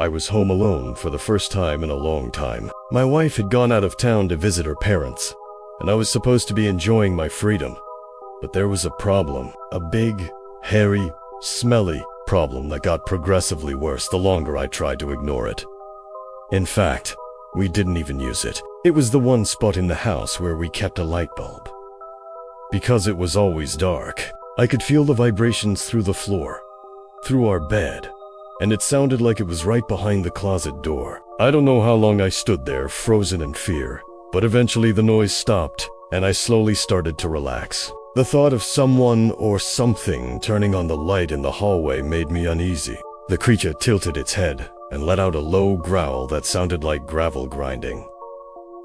I was home alone for the first time in a long time. My wife had gone out of town to visit her parents, and I was supposed to be enjoying my freedom. But there was a problem, a big, hairy, smelly problem that got progressively worse the longer I tried to ignore it. In fact, we didn't even use it. It was the one spot in the house where we kept a light bulb. Because it was always dark, I could feel the vibrations through the floor, through our bed, and it sounded like it was right behind the closet door. I don't know how long I stood there, frozen in fear, but eventually the noise stopped, and I slowly started to relax. The thought of someone or something turning on the light in the hallway made me uneasy. The creature tilted its head and let out a low growl that sounded like gravel grinding.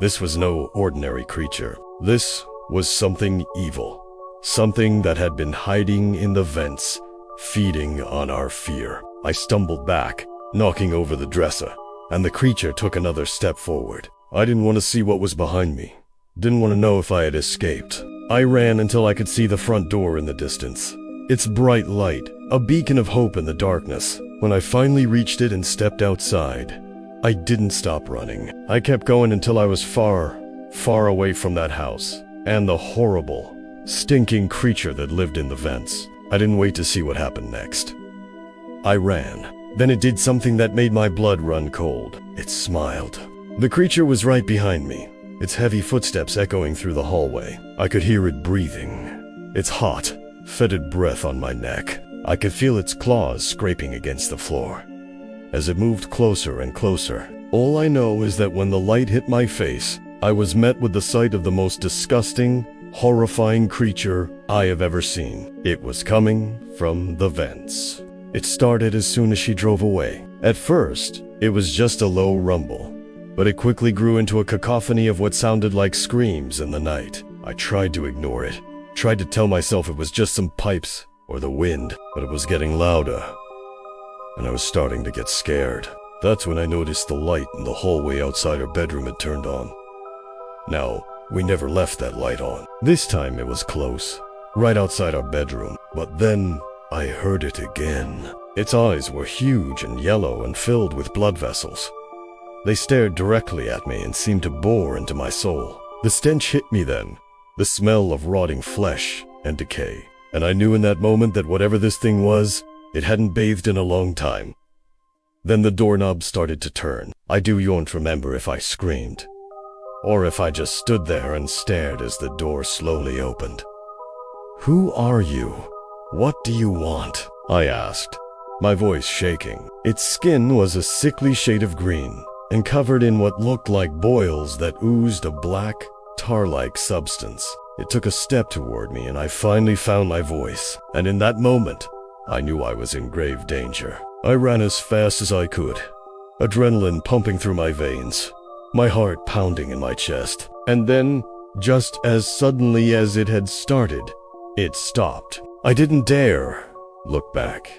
This was no ordinary creature. This was something evil, something that had been hiding in the vents, feeding on our fear. I stumbled back, knocking over the dresser, and the creature took another step forward. I didn't want to see what was behind me. Didn't want to know if I had escaped. I ran until I could see the front door in the distance. Its bright light, a beacon of hope in the darkness. When I finally reached it and stepped outside, I didn't stop running. I kept going until I was far, far away from that house and the horrible, stinking creature that lived in the vents. I didn't wait to see what happened next. I ran. Then it did something that made my blood run cold. It smiled. The creature was right behind me, its heavy footsteps echoing through the hallway. I could hear it breathing, its hot, fetid breath on my neck. I could feel its claws scraping against the floor. As it moved closer and closer, all I know is that when the light hit my face, I was met with the sight of the most disgusting, horrifying creature I have ever seen. It was coming from the vents. It started as soon as she drove away. At first, it was just a low rumble, but it quickly grew into a cacophony of what sounded like screams in the night. I tried to ignore it, tried to tell myself it was just some pipes or the wind, but it was getting louder, and I was starting to get scared. That's when I noticed the light in the hallway outside our bedroom had turned on. Now, we never left that light on. This time it was close, right outside our bedroom, but then I heard it again. Its eyes were huge and yellow and filled with blood vessels. They stared directly at me and seemed to bore into my soul. The stench hit me then, the smell of rotting flesh and decay. And I knew in that moment that whatever this thing was, it hadn't bathed in a long time. Then the doorknob started to turn. I don't remember if I screamed, or if I just stood there and stared as the door slowly opened. "Who are you? What do you want?" I asked, my voice shaking. Its skin was a sickly shade of green, and covered in what looked like boils that oozed a black, tar-like substance. It took a step toward me, and I finally found my voice. And in that moment, I knew I was in grave danger. I ran as fast as I could, adrenaline pumping through my veins, my heart pounding in my chest. And then, just as suddenly as it had started, it stopped. I didn't dare look back.